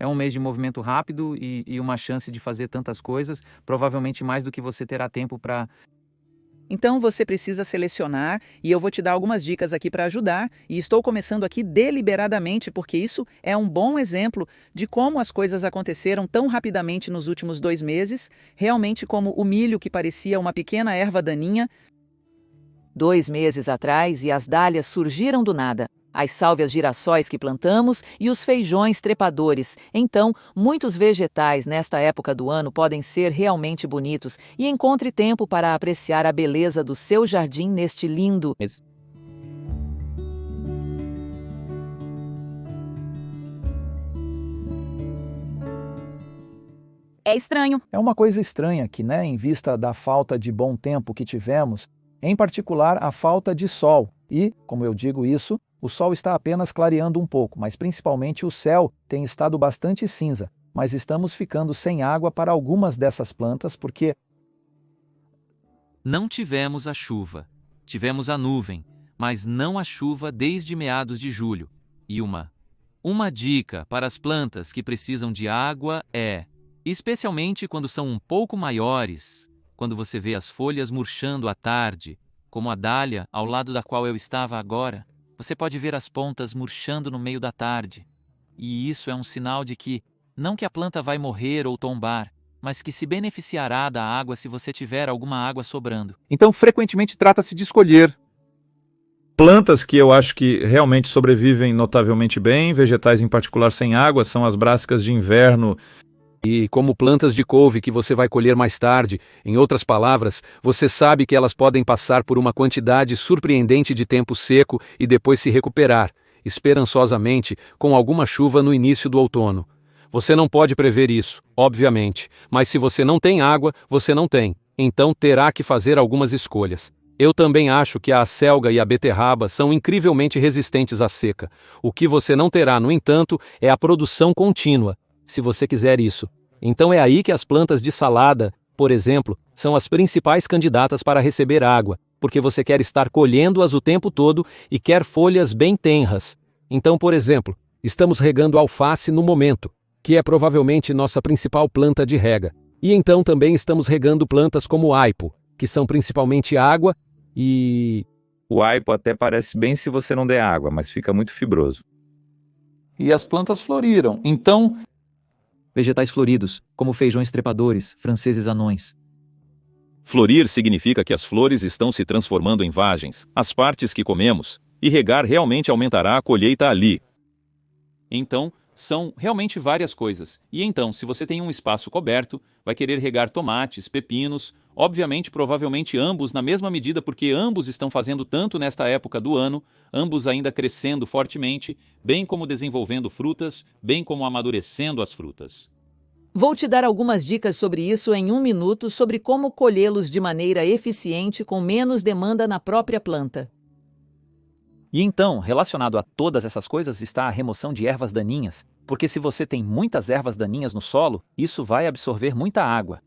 É um mês de movimento rápido e uma chance de fazer tantas coisas, provavelmente mais do que você terá tempo para. Então você precisa selecionar e eu vou te dar algumas dicas aqui para ajudar. E estou começando aqui deliberadamente porque isso é um bom exemplo de como as coisas aconteceram tão rapidamente nos últimos 2 meses, realmente como o milho que parecia uma pequena erva daninha 2 meses atrás e as dálias surgiram do nada. As sálvias girassóis que plantamos e os feijões trepadores. Então, muitos vegetais nesta época do ano podem ser realmente bonitos e encontre tempo para apreciar a beleza do seu jardim neste lindo mês. É estranho. É uma coisa estranha que, em vista da falta de bom tempo que tivemos, em particular a falta de sol. E, como eu digo isso, o sol está apenas clareando um pouco, mas principalmente o céu tem estado bastante cinza. Mas estamos ficando sem água para algumas dessas plantas porque Não tivemos a chuva. Tivemos a nuvem, mas não a chuva desde meados de julho. E uma dica para as plantas que precisam de água é, especialmente quando são um pouco maiores, quando você vê as folhas murchando à tarde, como a dália ao lado da qual eu estava agora, você pode ver as pontas murchando no meio da tarde. E isso é um sinal de que, não que a planta vai morrer ou tombar, mas que se beneficiará da água se você tiver alguma água sobrando. Então, frequentemente trata-se de escolher plantas que eu acho que realmente sobrevivem notavelmente bem, vegetais em particular sem água, são as brássicas de inverno. E como plantas de couve que você vai colher mais tarde, em outras palavras, você sabe que elas podem passar por uma quantidade surpreendente de tempo seco e depois se recuperar, esperançosamente, com alguma chuva no início do outono. Você não pode prever isso, obviamente, mas se você não tem água, você não tem. Então terá que fazer algumas escolhas. Eu também acho que a acelga e a beterraba são incrivelmente resistentes à seca. O que você não terá, no entanto, é a produção contínua, se você quiser isso. Então é aí que as plantas de salada, por exemplo, são as principais candidatas para receber água, porque você quer estar colhendo-as o tempo todo e quer folhas bem tenras. Então, por exemplo, estamos regando alface no momento, que é provavelmente nossa principal planta de rega. E então também estamos regando plantas como aipo, que são principalmente água e... O aipo até parece bem se você não der água, mas fica muito fibroso. E as plantas floriram, então... Vegetais floridos, como feijões trepadores, franceses anões. Florir significa que as flores estão se transformando em vagens, as partes que comemos, e regar realmente aumentará a colheita ali. Então, são realmente várias coisas. E então, se você tem um espaço coberto, vai querer regar tomates, pepinos, obviamente, provavelmente ambos na mesma medida, porque ambos estão fazendo tanto nesta época do ano, ambos ainda crescendo fortemente, bem como desenvolvendo frutas, bem como amadurecendo as frutas. Vou te dar algumas dicas sobre isso em 1 minuto sobre como colhê-los de maneira eficiente com menos demanda na própria planta. E então, relacionado a todas essas coisas está a remoção de ervas daninhas, porque se você tem muitas ervas daninhas no solo, isso vai absorver muita água.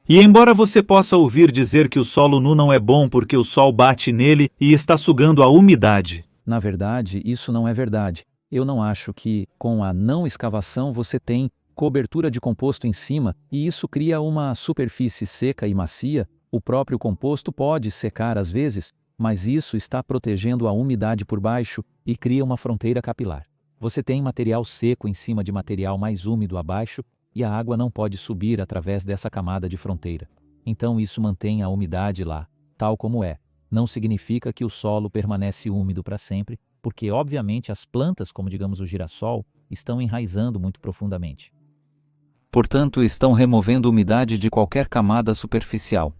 E embora você possa ouvir dizer que o solo nu não é bom porque o sol bate nele e está sugando a umidade. Na verdade, isso não é verdade. Eu não acho que, com a não escavação, você tem cobertura de composto em cima e isso cria uma superfície seca e macia. O próprio composto pode secar às vezes, mas isso está protegendo a umidade por baixo e cria uma fronteira capilar. Você tem material seco em cima de material mais úmido abaixo e a água não pode subir através dessa camada de fronteira. Então isso mantém a umidade lá, tal como é. Não significa que o solo permanece úmido para sempre, porque obviamente as plantas, como digamos o girassol, estão enraizando muito profundamente. Portanto, estão removendo umidade de qualquer camada superficial.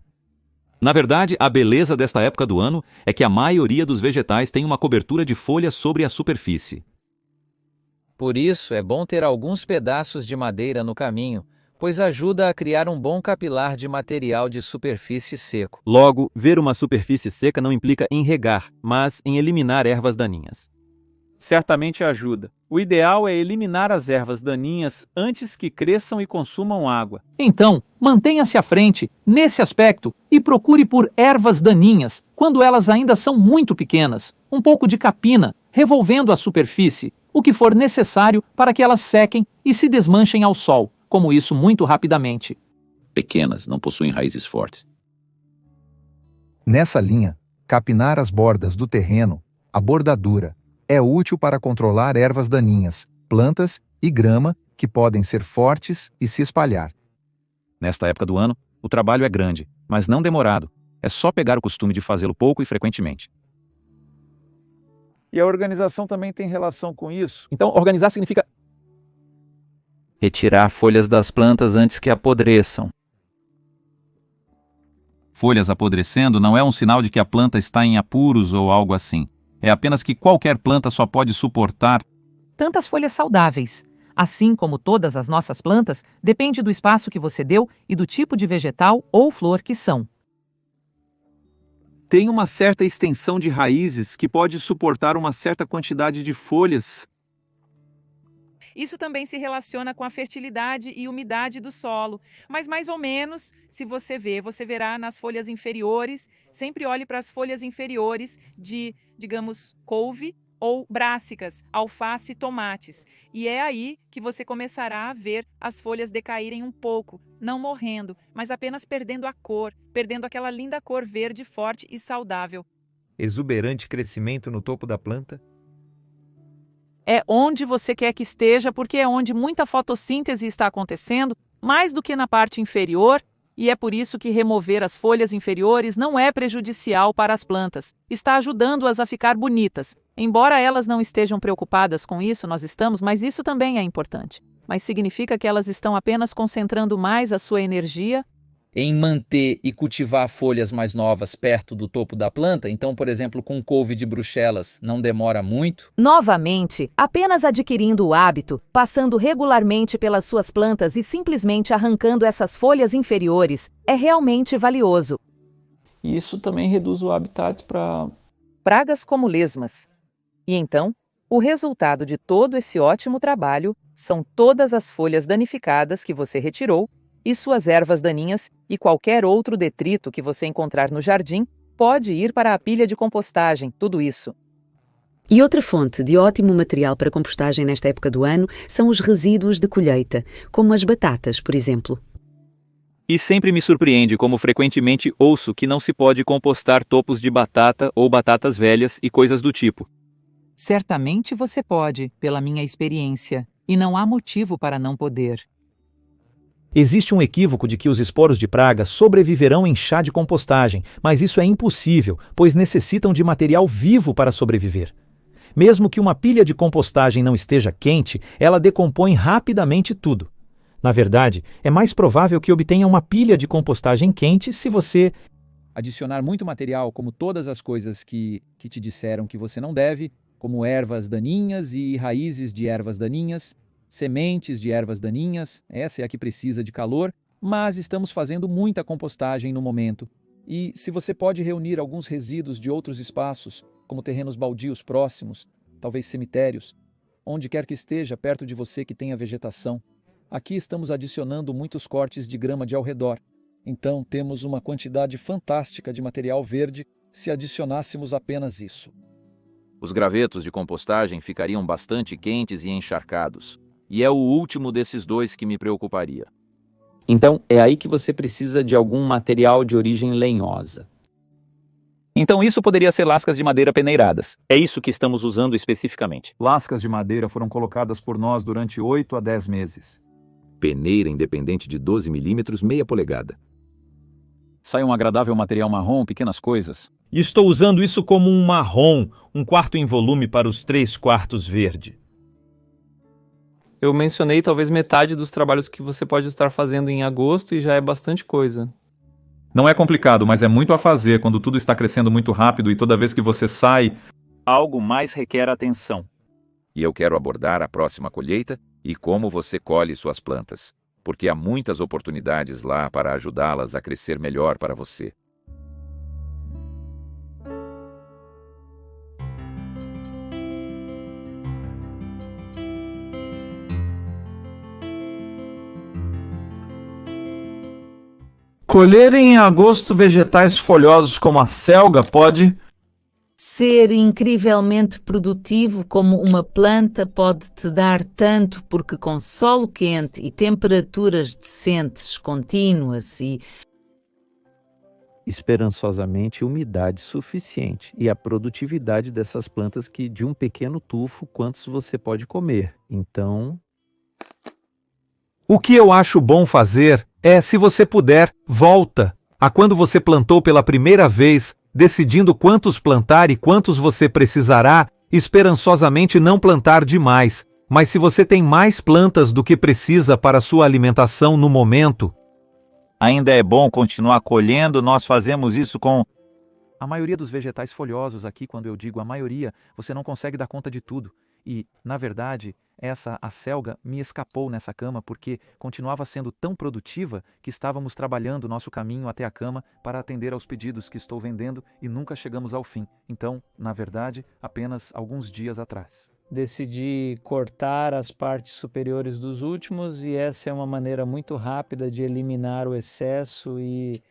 Na verdade, a beleza desta época do ano é que a maioria dos vegetais tem uma cobertura de folhas sobre a superfície. Por isso, é bom ter alguns pedaços de madeira no caminho, pois ajuda a criar um bom capilar de material de superfície seco. Logo, ver uma superfície seca não implica em regar, mas em eliminar ervas daninhas. Certamente ajuda. O ideal é eliminar as ervas daninhas antes que cresçam e consumam água. Então, mantenha-se à frente nesse aspecto e procure por ervas daninhas quando elas ainda são muito pequenas. Um pouco de capina, revolvendo a superfície, o que for necessário para que elas sequem e se desmanchem ao sol, como isso muito rapidamente. Pequenas, não possuem raízes fortes. Nessa linha, capinar as bordas do terreno, a bordadura, é útil para controlar ervas daninhas, plantas e grama que podem ser fortes e se espalhar. Nesta época do ano, o trabalho é grande, mas não demorado. É só pegar o costume de fazê-lo pouco e frequentemente. E a organização também tem relação com isso. Então, organizar significa retirar folhas das plantas antes que apodreçam. Folhas apodrecendo não é um sinal de que a planta está em apuros ou algo assim. É apenas que qualquer planta só pode suportar tantas folhas saudáveis. Assim como todas as nossas plantas, depende do espaço que você deu e do tipo de vegetal ou flor que são. Tem uma certa extensão de raízes que pode suportar uma certa quantidade de folhas. Isso também se relaciona com a fertilidade e umidade do solo, mas mais ou menos, se você verá nas folhas inferiores, sempre olhe para as folhas inferiores de, digamos, couve ou brássicas, alface e tomates. E é aí que você começará a ver as folhas decaírem um pouco, não morrendo, mas apenas perdendo a cor, perdendo aquela linda cor verde forte e saudável. Exuberante crescimento no topo da planta? É onde você quer que esteja, porque é onde muita fotossíntese está acontecendo, mais do que na parte inferior, e é por isso que remover as folhas inferiores não é prejudicial para as plantas. Está ajudando-as a ficar bonitas. Embora elas não estejam preocupadas com isso, nós estamos, mas isso também é importante. Mas significa que elas estão apenas concentrando mais a sua energia em manter e cultivar folhas mais novas perto do topo da planta. Então, por exemplo, com couve de Bruxelas, não demora muito. Novamente, apenas adquirindo o hábito, passando regularmente pelas suas plantas e simplesmente arrancando essas folhas inferiores, é realmente valioso. E isso também reduz o habitat para pragas como lesmas. E então, o resultado de todo esse ótimo trabalho são todas as folhas danificadas que você retirou e suas ervas daninhas e qualquer outro detrito que você encontrar no jardim pode ir para a pilha de compostagem, tudo isso. E outra fonte de ótimo material para compostagem nesta época do ano são os resíduos de colheita, como as batatas, por exemplo. E sempre me surpreende como frequentemente ouço que não se pode compostar topos de batata ou batatas velhas e coisas do tipo. Certamente você pode, pela minha experiência, e não há motivo para não poder. Existe um equívoco de que os esporos de praga sobreviverão em chá de compostagem, mas isso é impossível, pois necessitam de material vivo para sobreviver. Mesmo que uma pilha de compostagem não esteja quente, ela decompõe rapidamente tudo. Na verdade, é mais provável que obtenha uma pilha de compostagem quente se você adicionar muito material, como todas as coisas que te disseram que você não deve, como ervas daninhas e raízes de ervas daninhas, sementes de ervas daninhas, essa é a que precisa de calor, mas estamos fazendo muita compostagem no momento. E se você pode reunir alguns resíduos de outros espaços, como terrenos baldios próximos, talvez cemitérios, onde quer que esteja perto de você que tenha vegetação, aqui estamos adicionando muitos cortes de grama de ao redor. Então temos uma quantidade fantástica de material verde se adicionássemos apenas isso. Os gravetos de compostagem ficariam bastante quentes e encharcados. E é o último desses dois que me preocuparia. Então, é aí que você precisa de algum material de origem lenhosa. Então, isso poderia ser lascas de madeira peneiradas. É isso que estamos usando especificamente. Lascas de madeira foram colocadas por nós durante 8 a 10 meses. Peneira independente de 12 milímetros, meia polegada. Sai um agradável material marrom, pequenas coisas. E estou usando isso como um marrom, um quarto em volume para os 3/4 verde. Eu mencionei talvez metade dos trabalhos que você pode estar fazendo em agosto e já é bastante coisa. Não é complicado, mas é muito a fazer quando tudo está crescendo muito rápido e toda vez que você sai, algo mais requer atenção. E eu quero abordar a próxima colheita e como você colhe suas plantas, porque há muitas oportunidades lá para ajudá-las a crescer melhor para você. Colher em agosto vegetais folhosos como a selga pode ser incrivelmente produtivo como uma planta pode te dar tanto, porque com solo quente e temperaturas decentes, contínuas e esperançosamente umidade suficiente e a produtividade dessas plantas que de um pequeno tufo quantos você pode comer. Então, o que eu acho bom fazer é, se você puder, volta a quando você plantou pela primeira vez, decidindo quantos plantar e quantos você precisará, esperançosamente não plantar demais. Mas se você tem mais plantas do que precisa para sua alimentação no momento, ainda é bom continuar colhendo. Nós fazemos isso com a maioria dos vegetais folhosos aqui, quando eu digo a maioria, você não consegue dar conta de tudo. E, na verdade, a selga me escapou nessa cama porque continuava sendo tão produtiva que estávamos trabalhando nosso caminho até a cama para atender aos pedidos que estou vendendo e nunca chegamos ao fim. Então, na verdade, apenas alguns dias atrás. Decidi cortar as partes superiores dos últimos e essa é uma maneira muito rápida de eliminar o excesso e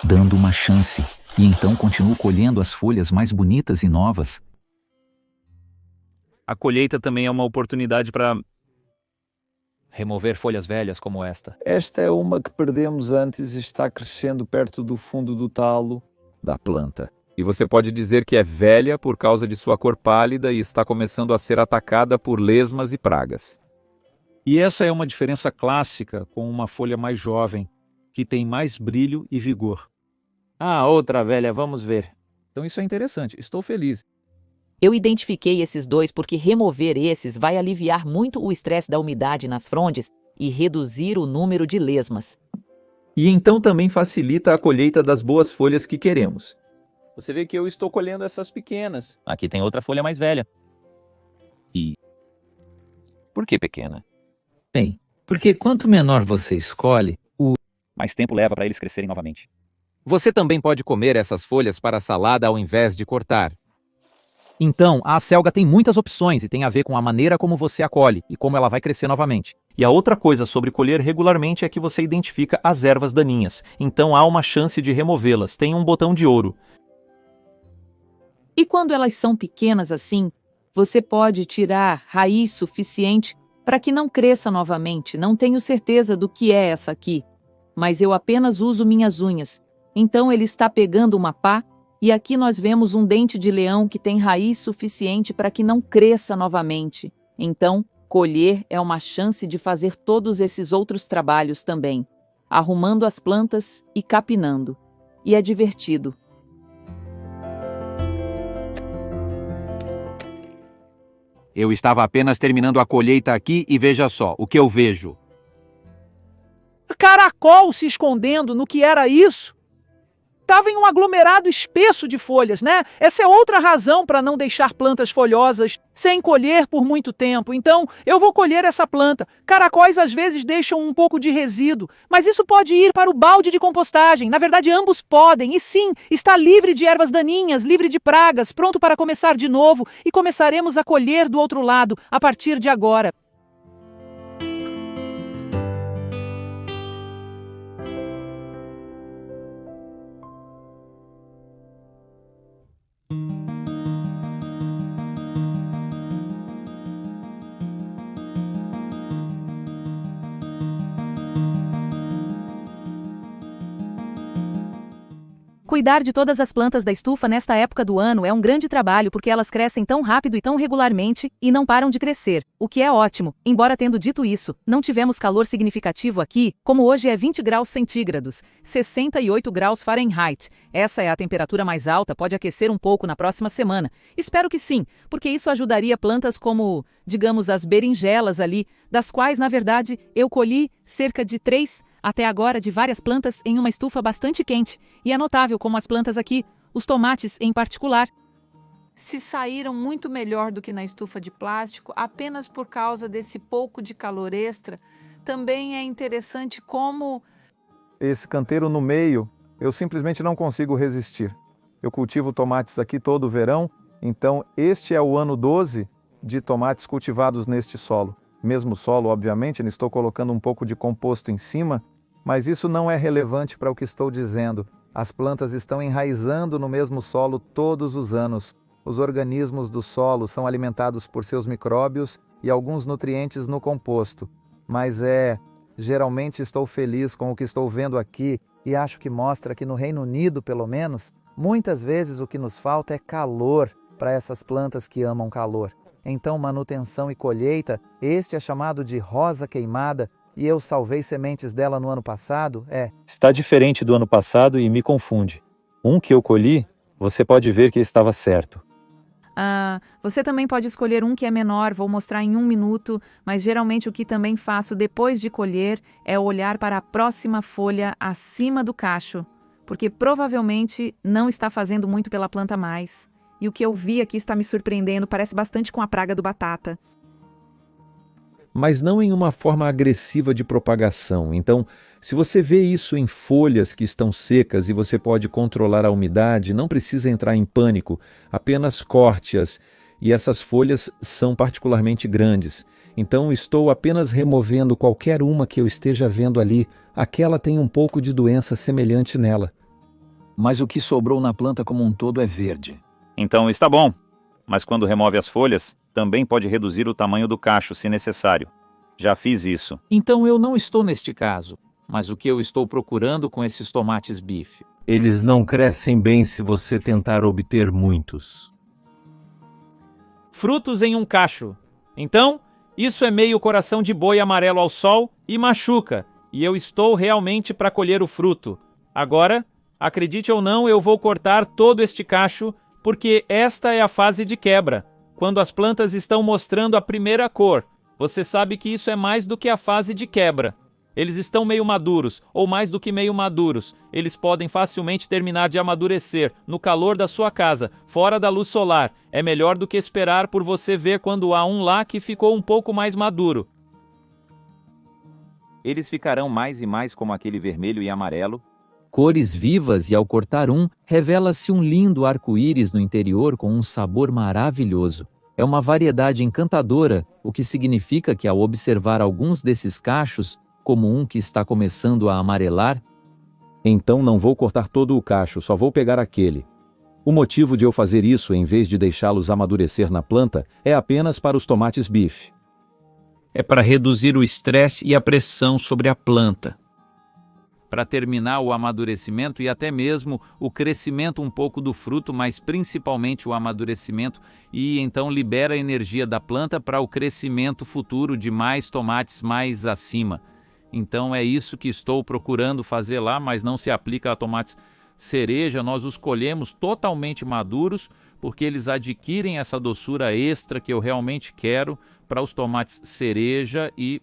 dando uma chance, e então continuo colhendo as folhas mais bonitas e novas. A colheita também é uma oportunidade para remover folhas velhas como esta. Esta é uma que perdemos antes e está crescendo perto do fundo do talo da planta. E você pode dizer que é velha por causa de sua cor pálida e está começando a ser atacada por lesmas e pragas. E essa é uma diferença clássica com uma folha mais jovem, que tem mais brilho e vigor. Ah, outra velha, vamos ver. Então isso é interessante, estou feliz. Eu identifiquei esses dois porque remover esses vai aliviar muito o estresse da umidade nas frondes e reduzir o número de lesmas. E então também facilita a colheita das boas folhas que queremos. Você vê que eu estou colhendo essas pequenas. Aqui tem outra folha mais velha. E por que pequena? Bem, porque quanto menor você escolhe, mais tempo leva para eles crescerem novamente. Você também pode comer essas folhas para salada ao invés de cortar. Então, a selga tem muitas opções e tem a ver com a maneira como você a colhe e como ela vai crescer novamente. E a outra coisa sobre colher regularmente é que você identifica as ervas daninhas. Então há uma chance de removê-las. Tem um botão de ouro. E quando elas são pequenas assim, você pode tirar raiz suficiente para que não cresça novamente. Não tenho certeza do que é essa aqui, mas eu apenas uso minhas unhas. Então ele está pegando uma pá, e aqui nós vemos um dente de leão que tem raiz suficiente para que não cresça novamente. Então, colher é uma chance de fazer todos esses outros trabalhos também, arrumando as plantas e capinando. E é divertido. Eu estava apenas terminando a colheita aqui e veja só o que eu vejo. Caracol se escondendo no que era isso. Estava em um aglomerado espesso de folhas, né? Essa é outra razão para não deixar plantas folhosas sem colher por muito tempo. Então, eu vou colher essa planta. Caracóis às vezes deixam um pouco de resíduo, mas isso pode ir para o balde de compostagem. Na verdade, ambos podem. E sim, está livre de ervas daninhas, livre de pragas, pronto para começar de novo. E começaremos a colher do outro lado, a partir de agora. Cuidar de todas as plantas da estufa nesta época do ano é um grande trabalho porque elas crescem tão rápido e tão regularmente e não param de crescer, o que é ótimo. Embora tendo dito isso, não tivemos calor significativo aqui, como hoje é 20 graus centígrados, 68 graus Fahrenheit. Essa é a temperatura mais alta, pode aquecer um pouco na próxima semana. Espero que sim, porque isso ajudaria plantas como, digamos, as berinjelas ali, das quais, na verdade, eu colhi cerca de 3 até agora de várias plantas em uma estufa bastante quente, e é notável como as plantas aqui, os tomates em particular, se saíram muito melhor do que na estufa de plástico apenas por causa desse pouco de calor extra. Também é interessante como esse canteiro no meio, eu simplesmente não consigo resistir. Eu cultivo tomates aqui todo o verão, então este é o ano 12 de tomates cultivados neste solo. Mesmo solo, obviamente, eu estou colocando um pouco de composto em cima, Mas isso não é relevante para o que estou dizendo. As plantas estão enraizando no mesmo solo todos os anos. Os organismos do solo são alimentados por seus micróbios e alguns nutrientes no composto. Mas geralmente estou feliz com o que estou vendo aqui e acho que mostra que no Reino Unido, pelo menos, muitas vezes o que nos falta é calor para essas plantas que amam calor. Então, manutenção e colheita, este é chamado de rosa queimada, e eu salvei sementes dela no ano passado, Está diferente do ano passado e me confunde. Um que eu colhi, você pode ver que estava certo. Você também pode escolher um que é menor, vou mostrar em 1 minuto, mas geralmente o que também faço depois de colher é olhar para a próxima folha acima do cacho, porque provavelmente não está fazendo muito pela planta mais. E o que eu vi aqui está me surpreendendo, parece bastante com a praga do batata. Mas não em uma forma agressiva de propagação. Então, se você vê isso em folhas que estão secas e você pode controlar a umidade, não precisa entrar em pânico, apenas corte-as. E essas folhas são particularmente grandes. Então, estou apenas removendo qualquer uma que eu esteja vendo ali. Aquela tem um pouco de doença semelhante nela. Mas o que sobrou na planta como um todo é verde. Então está bom. Mas quando remove as folhas, também pode reduzir o tamanho do cacho, se necessário. Já fiz isso. Então eu não estou neste caso, mas o que eu estou procurando com esses tomates bife? Eles não crescem bem se você tentar obter muitos. Frutos em um cacho. Então, isso é meio coração de boi amarelo ao sol e machuca, e eu estou realmente para colher o fruto. Agora, acredite ou não, eu vou cortar todo este cacho, porque esta é a fase de quebra. Quando as plantas estão mostrando a primeira cor, você sabe que isso é mais do que a fase de quebra. Eles estão meio maduros, ou mais do que meio maduros. Eles podem facilmente terminar de amadurecer, no calor da sua casa, fora da luz solar. É melhor do que esperar por você ver quando há um lá que ficou um pouco mais maduro. Eles ficarão mais e mais como aquele vermelho e amarelo. Cores vivas e ao cortar um, revela-se um lindo arco-íris no interior com um sabor maravilhoso. É uma variedade encantadora, o que significa que ao observar alguns desses cachos, como um que está começando a amarelar, então não vou cortar todo o cacho, só vou pegar aquele. O motivo de eu fazer isso, em vez de deixá-los amadurecer na planta, é apenas para os tomates bife. É para reduzir o estresse e a pressão sobre a planta. Para terminar o amadurecimento e até mesmo o crescimento um pouco do fruto, mas principalmente o amadurecimento, e então libera a energia da planta para o crescimento futuro de mais tomates mais acima. Então é isso que estou procurando fazer lá, mas não se aplica a tomates cereja. Nós os colhemos totalmente maduros, porque eles adquirem essa doçura extra que eu realmente quero para os tomates cereja e...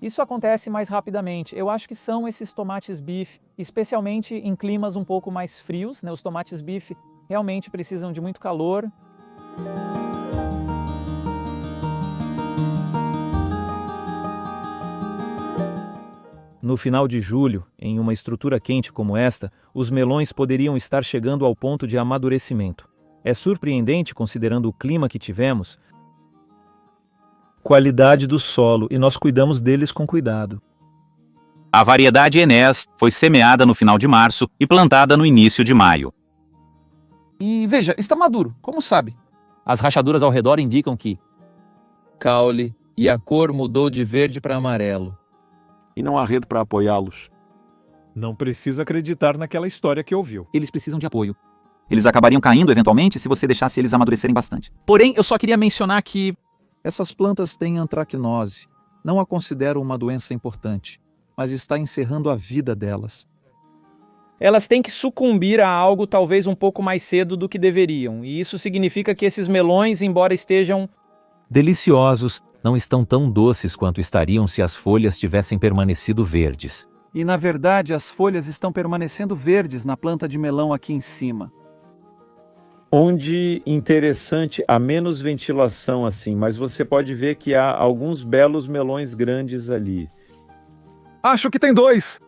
Isso acontece mais rapidamente. Eu acho que são esses tomates bife, especialmente em climas um pouco mais frios, né? Os tomates bife realmente precisam de muito calor. No final de julho, em uma estrutura quente como esta, os melões poderiam estar chegando ao ponto de amadurecimento. É surpreendente considerando o clima que tivemos, qualidade do solo, e nós cuidamos deles com cuidado. A variedade Enés foi semeada no final de março e plantada no início de maio. E veja, está maduro, como sabe? As rachaduras ao redor indicam que... Caule, e a cor mudou de verde para amarelo. E não há rede para apoiá-los. Não precisa acreditar naquela história que ouviu. Eles precisam de apoio. Eles acabariam caindo eventualmente se você deixasse eles amadurecerem bastante. Porém, eu só queria mencionar que... Essas plantas têm antracnose. Não a considero uma doença importante, mas está encerrando a vida delas. Elas têm que sucumbir a algo talvez um pouco mais cedo do que deveriam, e isso significa que esses melões, embora estejam deliciosos, não estão tão doces quanto estariam se as folhas tivessem permanecido verdes. E na verdade as folhas estão permanecendo verdes na planta de melão aqui em cima. Onde, interessante, há menos ventilação assim, mas você pode ver que há alguns belos melões grandes ali. Acho que tem 2!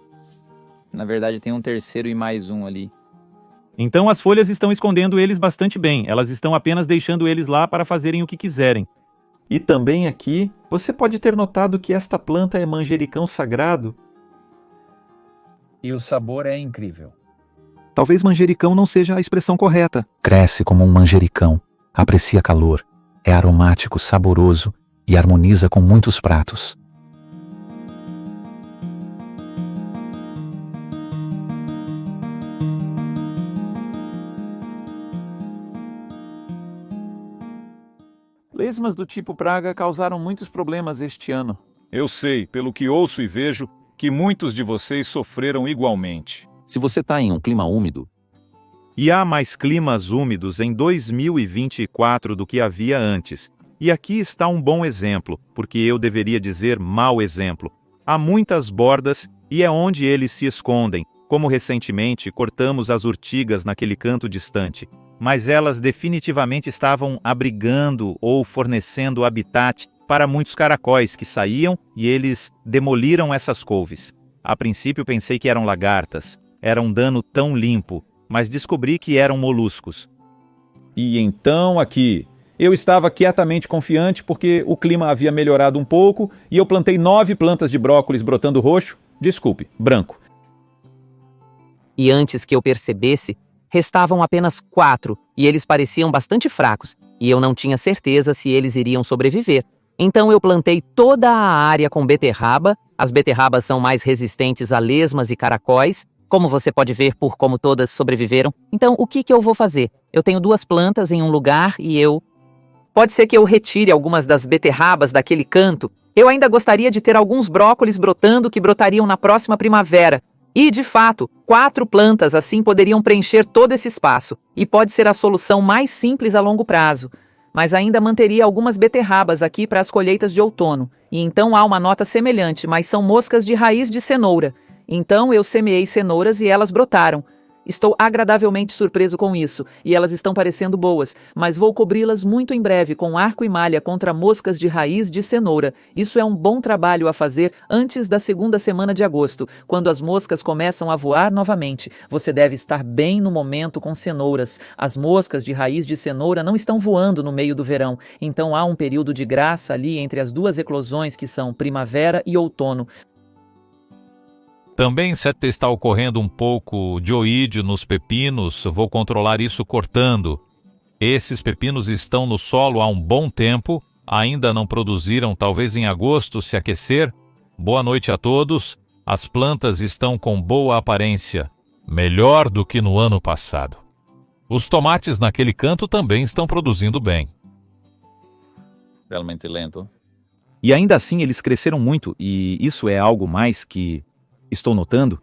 Na verdade tem um terceiro e mais um ali. Então as folhas estão escondendo eles bastante bem, elas estão apenas deixando eles lá para fazerem o que quiserem. E também aqui, você pode ter notado que esta planta é manjericão sagrado. E o sabor é incrível. Talvez manjericão não seja a expressão correta. Cresce como um manjericão, aprecia calor, é aromático, saboroso e harmoniza com muitos pratos. Lesmas do tipo praga causaram muitos problemas este ano. Eu sei, pelo que ouço e vejo, que muitos de vocês sofreram igualmente. Se você está em um clima úmido, E há mais climas úmidos em 2024 do que havia antes. E aqui está um bom exemplo, porque eu deveria dizer mau exemplo. Há muitas bordas e é onde eles se escondem, como recentemente cortamos as urtigas naquele canto distante. Mas elas definitivamente estavam abrigando ou fornecendo habitat para muitos caracóis que saíam e eles demoliram essas couves. A princípio pensei que eram lagartas. Era um dano tão limpo, mas descobri que eram moluscos. E então aqui, eu estava quietamente confiante porque o clima havia melhorado um pouco e eu plantei 9 plantas de brócolis brotando roxo, branco. E antes que eu percebesse, restavam apenas 4 e eles pareciam bastante fracos e eu não tinha certeza se eles iriam sobreviver. Então eu plantei toda a área com beterraba. As beterrabas são mais resistentes a lesmas e caracóis, como você pode ver por como todas sobreviveram. Então o que eu vou fazer? Eu tenho 2 plantas em um lugar e Pode ser que eu retire algumas das beterrabas daquele canto. Eu ainda gostaria de ter alguns brócolis brotando que brotariam na próxima primavera. E, de fato, 4 plantas assim poderiam preencher todo esse espaço, e pode ser a solução mais simples a longo prazo. Mas ainda manteria algumas beterrabas aqui para as colheitas de outono, e então há uma nota semelhante, mas são moscas de raiz de cenoura. Então eu semeei cenouras e elas brotaram. Estou agradavelmente surpreso com isso, e elas estão parecendo boas, mas vou cobri-las muito em breve com arco e malha contra moscas de raiz de cenoura. Isso é um bom trabalho a fazer antes da segunda semana de agosto, quando as moscas começam a voar novamente. Você deve estar bem no momento com cenouras. As moscas de raiz de cenoura não estão voando no meio do verão, então há um período de graça ali entre as 2 eclosões que são primavera e outono. Também está ocorrendo um pouco de oídio nos pepinos, vou controlar isso cortando. Esses pepinos estão no solo há um bom tempo, ainda não produziram, talvez em agosto se aquecer. Boa noite a todos, as plantas estão com boa aparência, melhor do que no ano passado. Os tomates naquele canto também estão produzindo bem. Realmente lento. E ainda assim eles cresceram muito, e isso é algo mais que estou notando,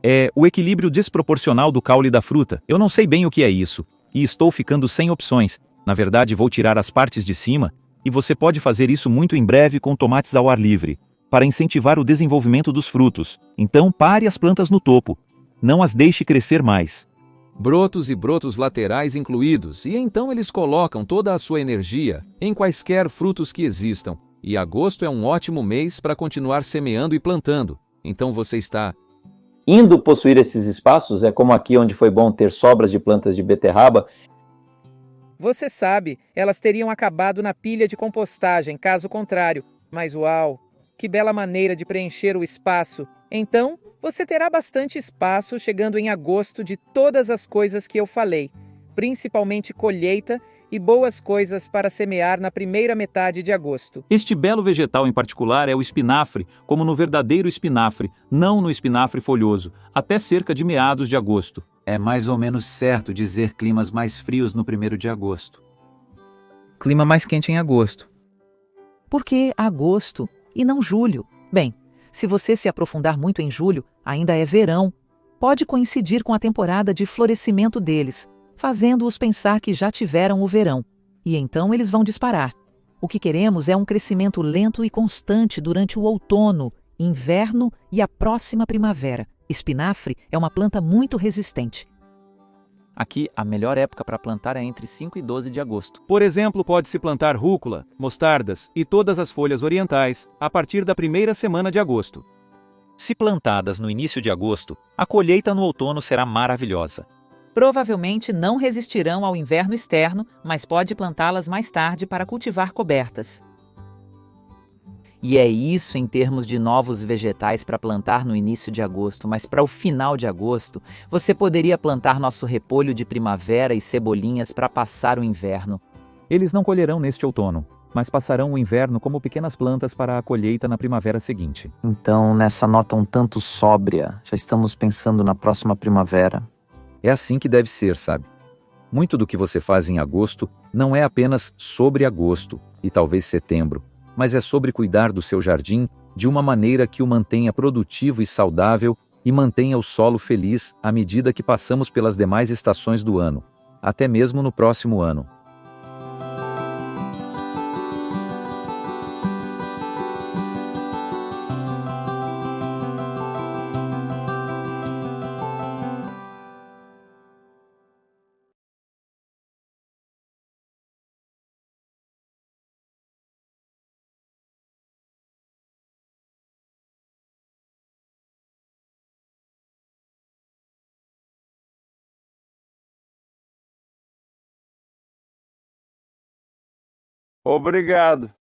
é o equilíbrio desproporcional do caule da fruta. Eu não sei bem o que é isso, e estou ficando sem opções. Na verdade, vou tirar as partes de cima, e você pode fazer isso muito em breve com tomates ao ar livre, para incentivar o desenvolvimento dos frutos. Então pare as plantas no topo. Não as deixe crescer mais. Brotos e brotos laterais incluídos, e então eles colocam toda a sua energia em quaisquer frutos que existam. E agosto é um ótimo mês para continuar semeando e plantando. Então você está indo possuir esses espaços, é como aqui onde foi bom ter sobras de plantas de beterraba. Você sabe, elas teriam acabado na pilha de compostagem, caso contrário. Mas uau, que bela maneira de preencher o espaço. Então, você terá bastante espaço chegando em agosto de todas as coisas que eu falei, principalmente colheita e boas coisas para semear na primeira metade de agosto. Este belo vegetal em particular é o espinafre, como no verdadeiro espinafre, não no espinafre folhoso, até cerca de meados de agosto. É mais ou menos certo dizer climas mais frios no 1º de agosto. Clima mais quente em agosto. Por que agosto e não julho? Bem, se você se aprofundar muito em julho, ainda é verão. Pode coincidir com a temporada de florescimento deles, fazendo-os pensar que já tiveram o verão, e então eles vão disparar. O que queremos é um crescimento lento e constante durante o outono, inverno e a próxima primavera. Espinafre é uma planta muito resistente. Aqui, a melhor época para plantar é entre 5 e 12 de agosto. Por exemplo, pode-se plantar rúcula, mostardas e todas as folhas orientais a partir da primeira semana de agosto. Se plantadas no início de agosto, a colheita no outono será maravilhosa. Provavelmente não resistirão ao inverno externo, mas pode plantá-las mais tarde para cultivar cobertas. E é isso em termos de novos vegetais para plantar no início de agosto, mas para o final de agosto, você poderia plantar nosso repolho de primavera e cebolinhas para passar o inverno. Eles não colherão neste outono, mas passarão o inverno como pequenas plantas para a colheita na primavera seguinte. Então, nessa nota um tanto sóbria, já estamos pensando na próxima primavera. É assim que deve ser, sabe? Muito do que você faz em agosto não é apenas sobre agosto e talvez setembro, mas é sobre cuidar do seu jardim de uma maneira que o mantenha produtivo e saudável e mantenha o solo feliz à medida que passamos pelas demais estações do ano, até mesmo no próximo ano. Obrigado.